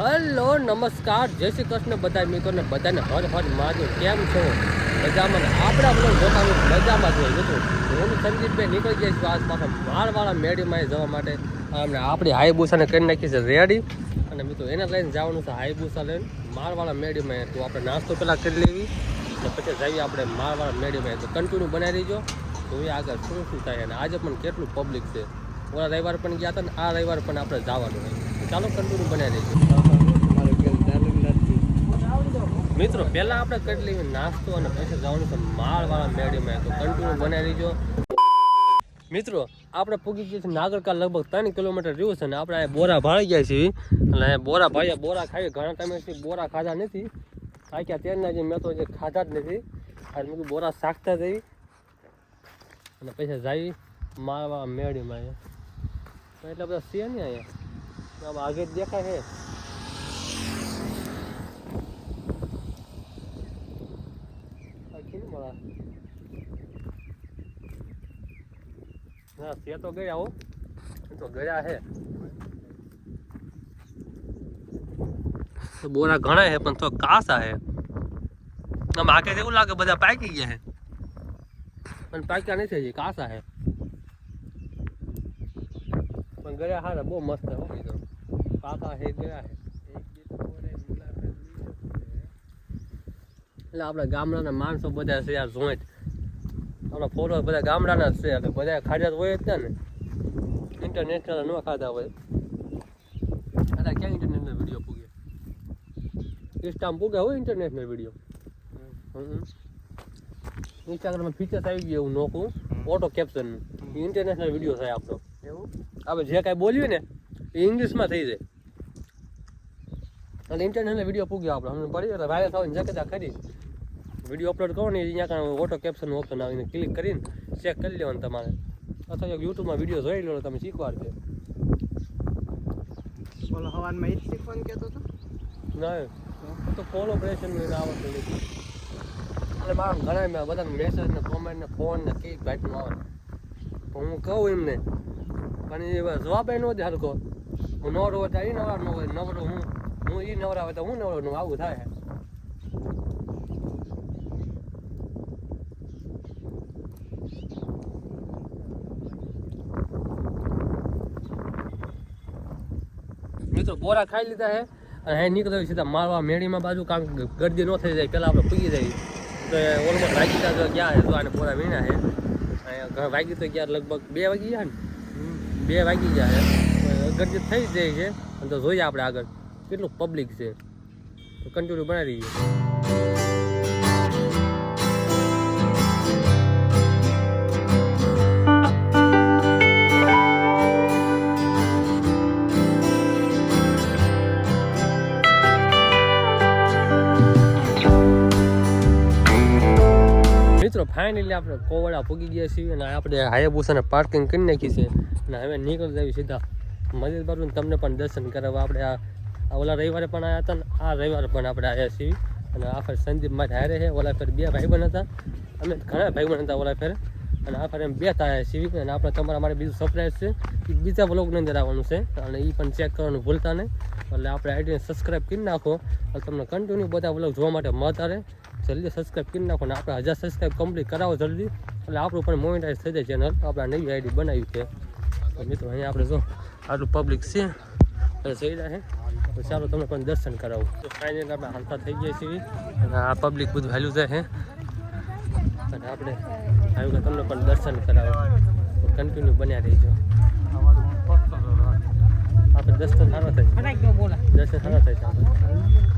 Hello નમસ્કાર જય શ્રી કૃષ્ણ બધા મિત્રોને બધાને હર હર મહાદેવ કેમ છો મજામાં આપણા બ્લોગ જોતા મજામાં જોઈએ મિત્રો હું સંદીપભાઈ નીકળી ગયા છું આસપાસ મારવાળા મેડીમાં જવા માટે અમને આપણી હાઈબુસાને કરી નાખી છે રેડી અને મિત્રો એને લઈને જવાનું છે હાઈબુસા લઈને મારવાળા મેડીમાં તો આપણે નાસ્તો પહેલાં કરી લેવી અને પછી જઈએ આપણે મારવાળા મેડીમાં તો કન્ટિન્યુ બનાવી રહીજો જોઈએ આગળ શું થાય અને આજે પણ કેટલું પબ્લિક છે ઓલા રવિવાર પણ ગયા હતા ને આ રવિવાર પણ આપણે જવાનું હોય ચાલો કન્ટિન્યુ બનાવી રહીજો મિત્રો પહેલાં આપણે કરી લેવી નાસ્તો અને પછી જવાનું છે મારવાળા મેડીમાં તો કન્ટિન્યુ બનાવી રહીજો મિત્રો આપણે પૂગી ગયા છીએ નાગરકા લગભગ 3 કિલોમીટર રહ્યું છે ને આપણે અહીંયા બોરા ભાળી ગયા છીએ અને બોરા ભાઈ બોરા ખાઈ ઘણા ટાઈમેથી બોરા ખાધા નથી આખ્યા તેરના જે મેં તો જે ખાધા જ નથી આજે મેં બોરા શાકતા જઈ અને પછી જઈ મારવા મેડીમાં એટલે બધા છે ને અહીંયા આગે જ દેખાય છે ના તે તો ગયા હો તો ગયા છે બોરા ઘણા છે પણ તો કાસા છે આમ આગે એવું લાગે બધા પાકી ગયા છે પણ પાક્યા નથી હજી કાસા છે પણ ગયા હારા બહુ મસ્ત હો કીધું કાકા છે ગયા છે એટલે આપણા ગામડાના માણસો બધા છે યાર જોઈન્ટ આપણા ફોટો બધા ગામડાના જ છે એટલે બધા ખાધા હોય જ ને ઇન્ટરનેશનલ ન ખાધા હોય અરે ક્યાં ઇન્ટરનેશનલ વિડીયો પૂગે ઇન્સ્ટામાં પૂગે હોય ઇન્ટરનેશનલ વિડીયો ઇન્સ્ટાગ્રામમાં ફીચર્સ આવી ગયું એવું નોખું ઓટો કેપ્શનનું ઇન્ટરનેશનલ વિડીયો થાય આપણો એવું આપણે જે કાંઈ બોલ્યું ને એ ઇંગ્લિશમાં થઈ જાય એટલે ઇન્ટરનેશનલ વિડીયો પૂગ્યો આપણે અમને પડી એટલે વાયરસ આવીને જગતા ખરી વિડીયો અપલોડ કરો ને અહીંયા કારણે ઓટો કેપ્શન ઓપ્શન આવીને ક્લિક કરીને ચેક કરી લેવાનું તમારે અથવા યુટ્યુબમાં વિડીયો જોઈ લો તમે શીખવા છે હવાનમાં એ જ શીખવાનું કહેતો હતો ના તો કોલોબ્રેશનનું આવડતું નથી એટલે મારા ઘણા મેં બધાને મેસેજ ને કોમેન્ટ ને ફોન ને કઈ ભાઈનું આવે તો હું કહું એમને પણ એ જવાબ એ ન દે હરકો હું નવરો હોય તો એ નવરા ન હોય નવરો હું એ નવરા હોય તો હું નવરો આવું થાય મિત્રો બોરા ખાઈ લીધા છે અને અહીં નીકળ્યો સીધા મારવા મેળીમાં બાજુ કામ ગરદી ન થઈ જાય પહેલાં આપણે પૂગી જાય તો ઓલમોસ્ટ વાગી તો ગયા છે તો આને બોરા વીણા છે અહીંયા વાગી તો ગયા લગભગ 2 વાગી ગયા ને 2 વાગી ગયા છે ગરદી થઈ જ જાય છે અને તો જોઈએ આપણે આગળ કેટલું પબ્લિક છે તો કન્ટિન્યુ બનાવી દઈએ મિત્રો ફાઇનલી આપણે કોવડા પૂગી ગયા છીએ અને આપણે હાયાબુસાને પાર્કિંગ કરી નાખી છે અને હવે નીકળી જવી સીધા મંદિર બાજુ તમને પણ દર્શન કરાવવા આપણે આ ઓલા રવિવારે પણ આવ્યા હતા ને આ રવિવારે પણ આપણે આવ્યા છીએ અને આ ફેર સંદીપ માટે હારે છે ઓલા ફેર 2 ભાઈબંધ હતા અમે ઘણા ભાઈબંધ હતા ઓલા ફેર અને આ ફેર એમ 2 થયા છીએ અને આપણે તમારા માટે બીજું સરપ્રાઈઝ છે એ બીજા બ્લોગની અંદર આવવાનું છે અને એ પણ ચેક કરવાનું ભૂલતા નહીં એટલે આપણે આઈડીને સબસ્ક્રાઈબ કરી નાખો એટલે તમને કન્ટિન્યુ બધા બ્લોગ જોવા માટે મળતા રહે જલ્દી સબસ્ક્રાઈબ કરી નાખો ને આપણે 1000 સબસ્ક્રાઈબ કમ્પ્લીટ કરાવો જલ્દી એટલે આપણું પણ મોનેટાઈઝ થઈ જાય ચેનલ આપણે નવી આઈડી બનાવી છે તો મિત્રો અહીંયા આપણે જો આટલું પબ્લિક છે એટલે જઈ રહ્યા છે તો ચાલો તમને પણ દર્શન કરાવું તો ફાઇનલ આપણે હાલતા થઈ ગયા છીએ અને આ પબ્લિક બધું હાલ્યું જાય છે અને આપણે આવ્યું કે તમને પણ દર્શન કરાવો તો કન્ટિન્યુ બન્યા રહીજો આપણે દર્શન સારા થાય દર્શન સારા થાય છે આપણે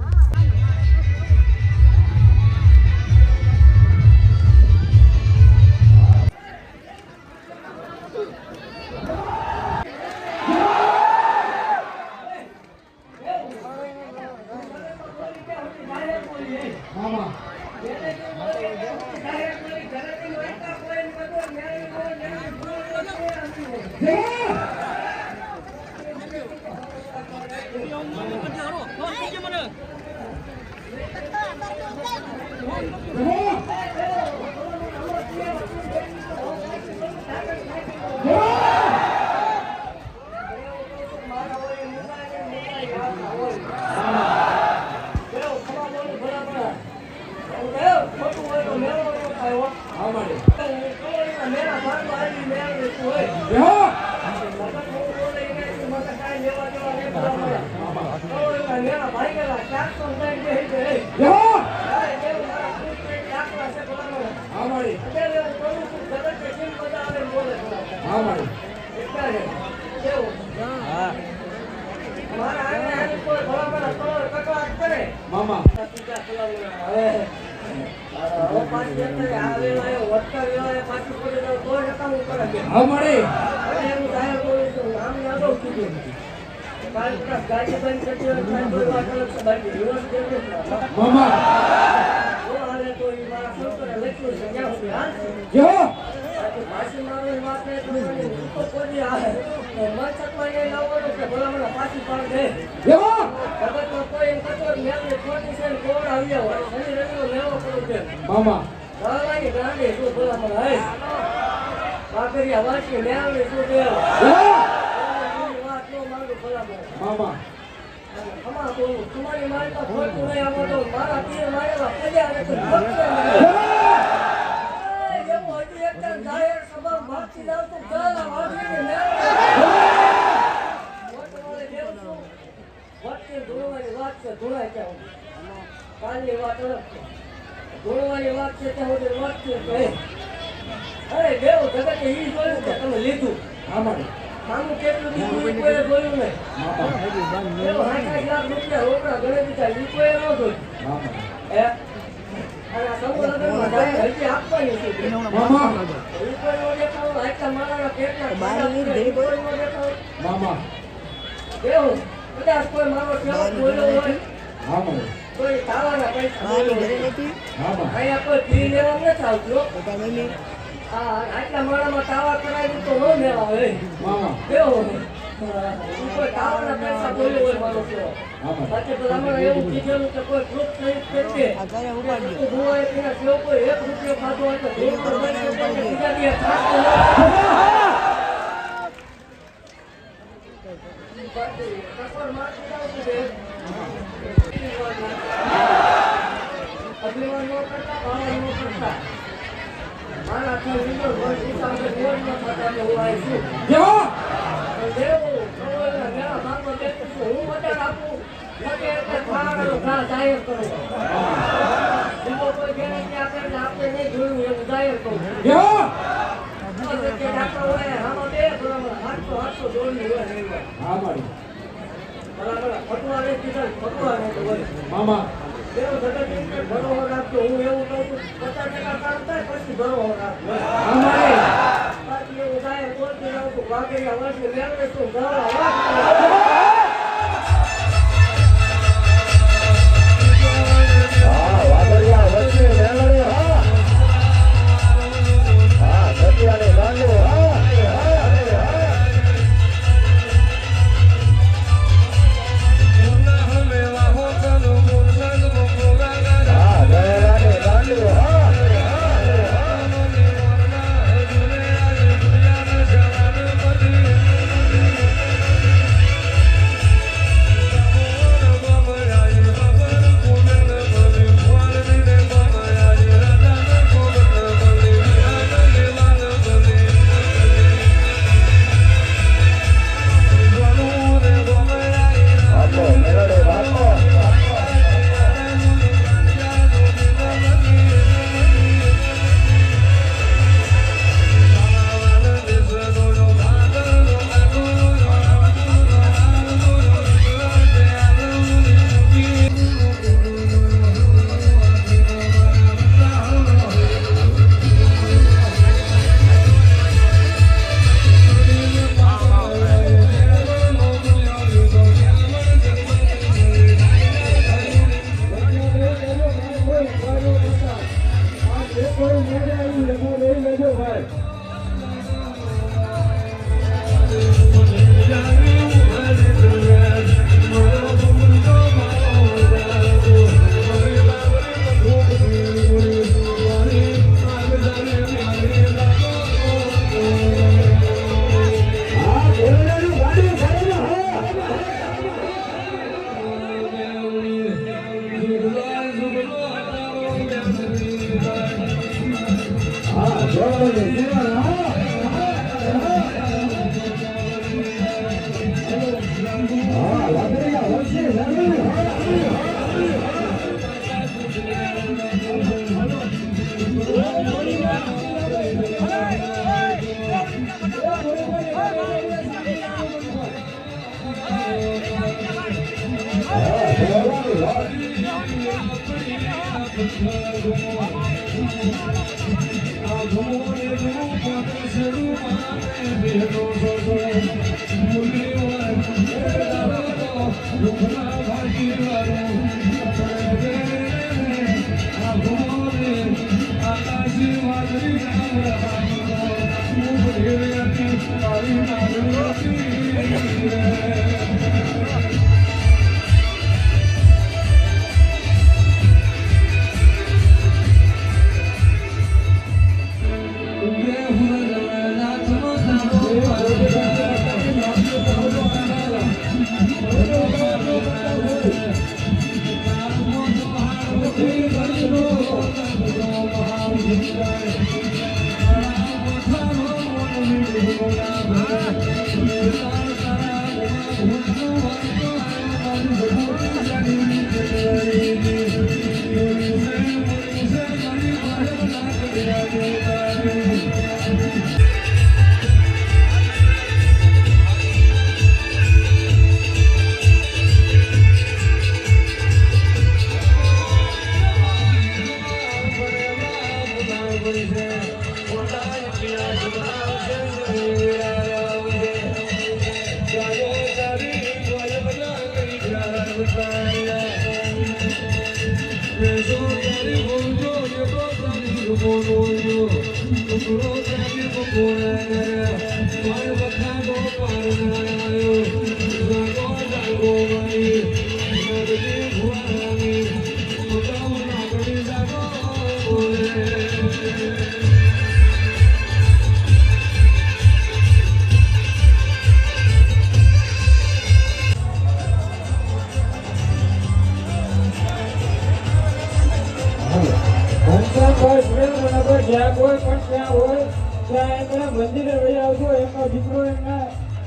જ્યાં કોઈ પણ ત્યાં હોય ત્યાં એમના મંદિરે વહી આવજો. એમનો દીકરો એમના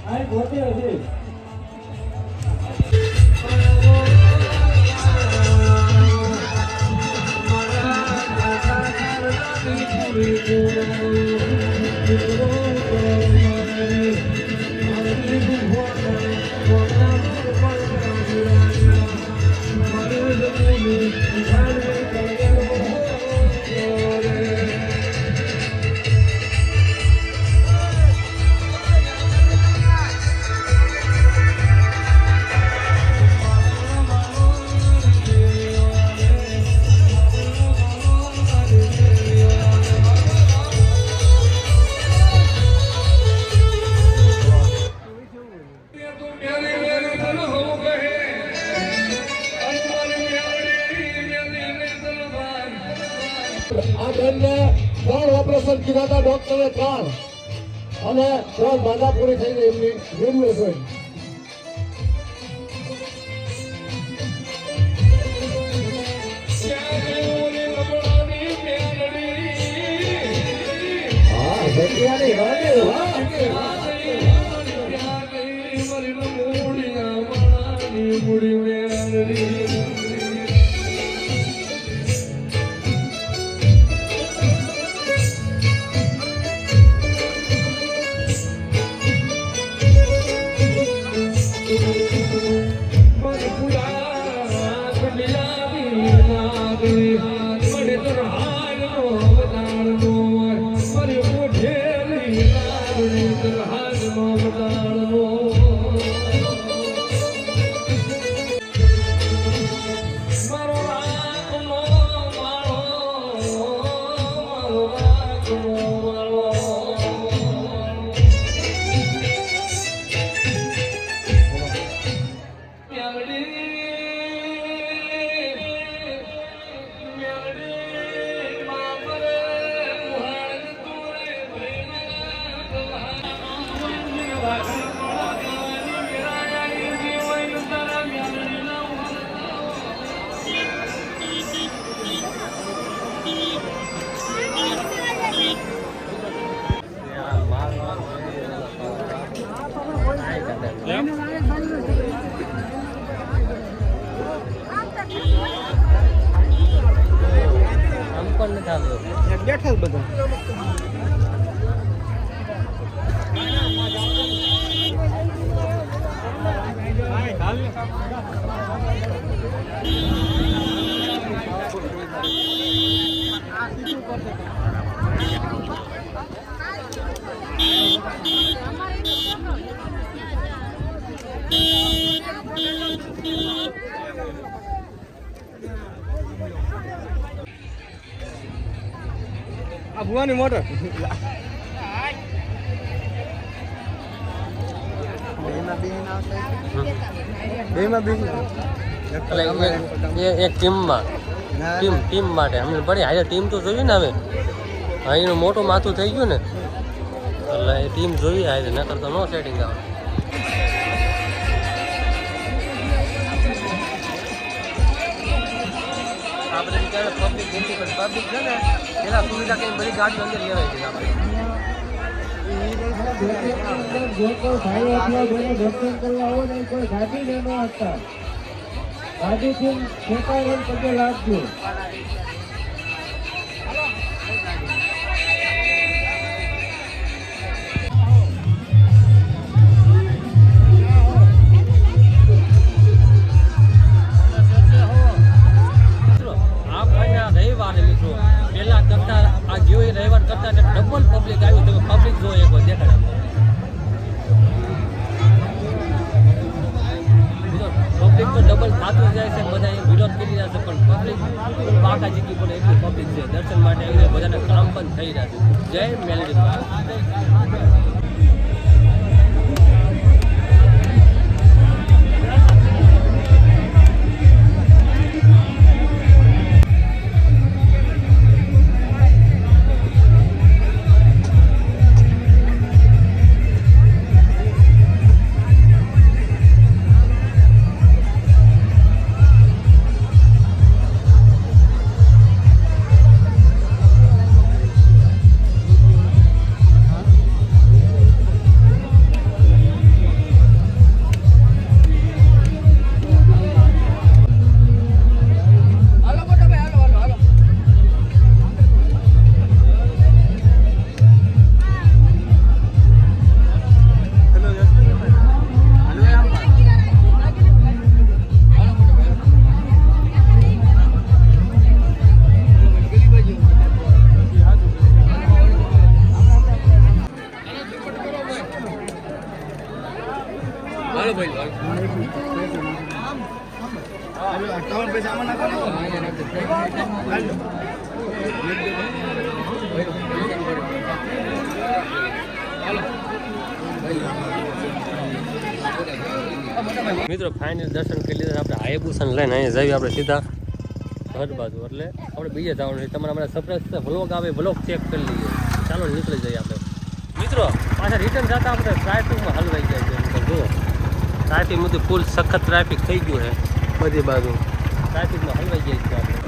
અહીં ગોતે હશે. આ બેનને 3 ઓપરેશન કીધા હતા ડોક્ટરે 3 અને 3 બાધા પૂરી થઈ ગઈ એમની નિર્ણય હોય. હા સત્યાની એમ બેઠા જ બધા. આ ભુવાની મોટર એક ટીમ માટે અમને પડી હાજર ટીમ તો જોઈએ ને હવે હા એનું મોટું માથું થઈ ગયું ને એટલે એ ટીમ જોઈએ હાજર નકર તો નો સેટિંગ આવે આપણે પબ્લિક જેટલી પણ પબ્લિક છે ને એના સુવિધા કંઈ બધી ગાડીઓ અંદર લેવાય છે આપણે જો કોઈ ભાઈ અથવા બહેનો દર્શન કરવા હોય ને કોઈ ગાડી લેનો હતા ગાડીથી ખેંચાય પગે લાગજો. રવિવારે મિત્રો પહેલા કરતા આ ગયો એ રવિવાર કરતા ડબલ પબ્લિક આવ્યું તમે પબ્લિક જો એક દેખાડે પબ્લિક તો ડબલ થતું જાય છે બધા એ વિરોધ કરી રહ્યા છે પણ પબ્લિક બાકા જીકી પડે એટલી પબ્લિક છે દર્શન માટે આવીને બધાને કામ પણ થઈ રહ્યા છે જય મેલડી. મિત્રો ફાઇનલ દર્શન કરી લીધા આપણે હાઈબુસન લઈને અહીંયા જઈએ આપણે સીધા ઘર બાજુ એટલે આપણે બીજે જવાનું છે તમારા અમારા સરપ્રાઈઝ વ્લોગ આવે વ્લોગ ચેક કરી લઈએ ચાલો નીકળી જઈએ આપણે મિત્રો પાછા રિટર્ન જતા આપણે ટ્રાફિકમાં હલવાઈ જાય છે જુઓ ટ્રાફિક મુદ્દે ફૂલ સખત ટ્રાફિક થઈ ગયું છે બધી બાજુ ટ્રાફિકમાં હલવાઈ જાય છે આપણે